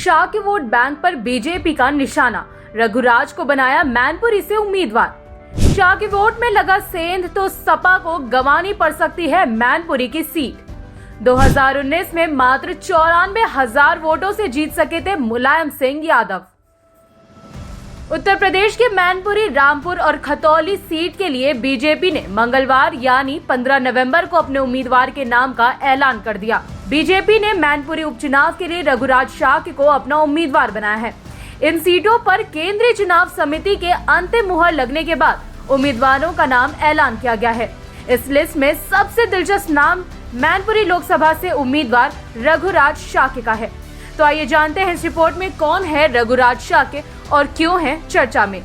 शाह के vote bank पर BJP का निशाना, रघुराज को बनाया मैनपुरी से उम्मीदवार। शाह के वोट में लगा सेंध तो सपा को गंवानी पड़ सकती है मैनपुरी की सीट। 2019 में मात्र 94,000 वोटों से जीत सके थे मुलायम सिंह यादव। उत्तर प्रदेश के मैनपुरी, रामपुर और खतौली सीट के लिए बीजेपी ने मंगलवार यानी 15 नवंबर को अपने उम्मीदवार के नाम का ऐलान कर दिया। बीजेपी ने मैनपुरी उपचुनाव के लिए रघुराज शाह को अपना उम्मीदवार बनाया है। इन सीटों पर केंद्रीय चुनाव समिति के अंतिम मुहर लगने के बाद उम्मीदवारों का नाम ऐलान किया गया है। इस लिस्ट में सबसे दिलचस्प नाम मैनपुरी लोकसभा से उम्मीदवार रघुराज शाह का है। तो आइए जानते हैं इस रिपोर्ट में कौन है रघुराज शाह और क्यों है चर्चा में।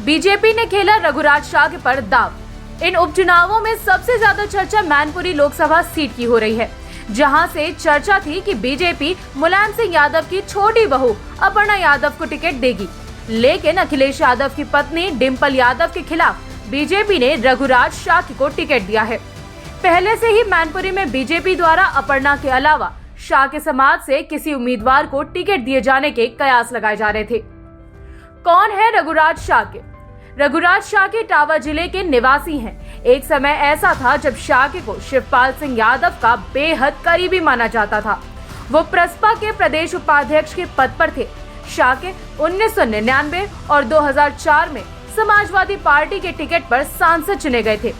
बीजेपी ने खेला रघुराज शाह पर दाव। इन उपचुनावों में सबसे ज्यादा चर्चा मैनपुरी लोकसभा सीट की हो रही है, जहां से चर्चा थी कि बीजेपी मुलायम सिंह यादव की छोटी बहू अपर्णा यादव को टिकट देगी, लेकिन अखिलेश यादव की पत्नी डिंपल यादव के खिलाफ बीजेपी ने रघुराज शाह को टिकट दिया है। पहले से ही मैनपुरी में बीजेपी द्वारा अपर्णा के अलावा शाह के समाज से किसी उम्मीदवार को टिकट दिए जाने के कयास लगाए जा रहे थे। कौन है रघुराज शाह? रघुराज शाह इटावा जिले के निवासी हैं। एक समय ऐसा था जब शाह को शिवपाल सिंह यादव का बेहद करीबी माना जाता था। वो प्रसपा के प्रदेश उपाध्यक्ष के पद पर थे। शाह 1999 और 2004 में समाजवादी पार्टी के टिकट पर सांसद चुने गए थे।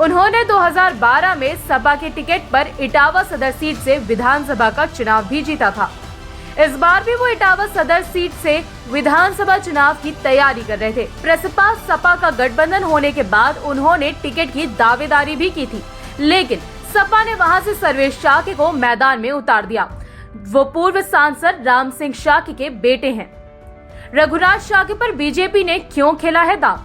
उन्होंने 2012 में सपा के टिकट पर इटावा सदर सीट से विधानसभा का चुनाव भी जीता था। इस बार भी वो इटावा सदर सीट से विधानसभा चुनाव की तैयारी कर रहे थे। प्रसपा सपा का गठबंधन होने के बाद उन्होंने टिकट की दावेदारी भी की थी, लेकिन सपा ने वहां से सर्वेश शाह को मैदान में उतार दिया। वो पूर्व सांसद राम सिंह शाह के बेटे हैं। रघुराज शाह पर बीजेपी ने क्यों खेला है दाव?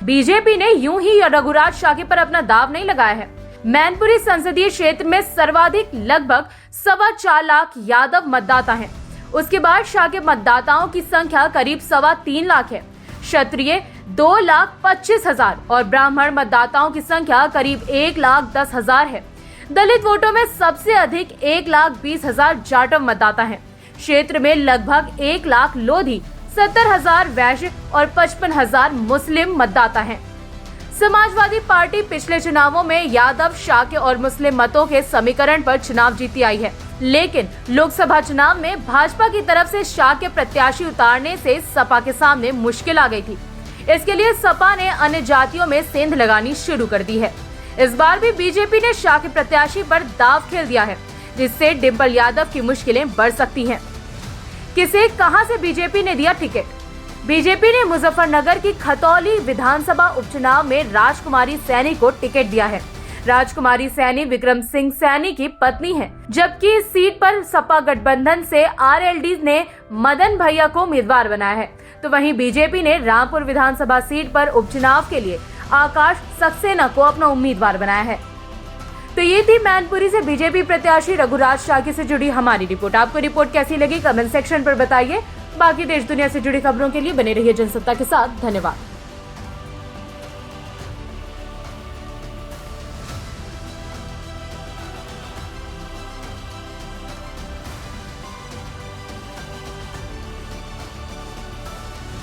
बीजेपी ने यूं ही रघुराज शाह पर अपना दाव नहीं लगाया है। मैनपुरी संसदीय क्षेत्र में सर्वाधिक लगभग 4.25 लाख यादव मतदाता हैं। उसके बाद शाह के मतदाताओं की संख्या करीब 3.25 लाख है। क्षत्रिय 2,25,000 और ब्राह्मण मतदाताओं की संख्या करीब 1,10,000 है। दलित वोटों में सबसे अधिक 1,20,000 जाटव मतदाता हैं। क्षेत्र में लगभग 1 लाख लोधी, 70,000 वैश्य और 55,000 मुस्लिम मतदाता हैं। समाजवादी पार्टी पिछले चुनावों में यादव, शाह और मुस्लिम मतों के समीकरण पर चुनाव जीती आई है, लेकिन लोकसभा चुनाव में भाजपा की तरफ से शाह के प्रत्याशी उतारने से सपा के सामने मुश्किल आ गई थी। इसके लिए सपा ने अन्य जातियों में सेंध लगानी शुरू कर दी है। इस बार भी बीजेपी ने शाह के प्रत्याशी पर दाव खेल दिया है, जिससे डिंपल यादव की मुश्किलें बढ़ सकती हैं। किसे कहां से बीजेपी ने दिया टिकट? बीजेपी ने मुजफ्फरनगर की खतौली विधानसभा उपचुनाव में राजकुमारी सैनी को टिकट दिया है। राजकुमारी सैनी विक्रम सिंह सैनी की पत्नी है, जबकि इस सीट पर सपा गठबंधन से आरएलडी ने मदन भैया को उम्मीदवार बनाया है। तो वहीं बीजेपी ने रामपुर विधानसभा सीट पर उपचुनाव के लिए आकाश सक्सेना को अपना उम्मीदवार बनाया है। तो ये थी मैनपुरी से बीजेपी प्रत्याशी रघुराज शाह से जुड़ी हमारी रिपोर्ट। आपको रिपोर्ट कैसी लगी कमेंट सेक्शन पर बताइए। बाकी देश दुनिया से जुड़ी खबरों के लिए बने रहिए जनसत्ता के साथ। धन्यवाद।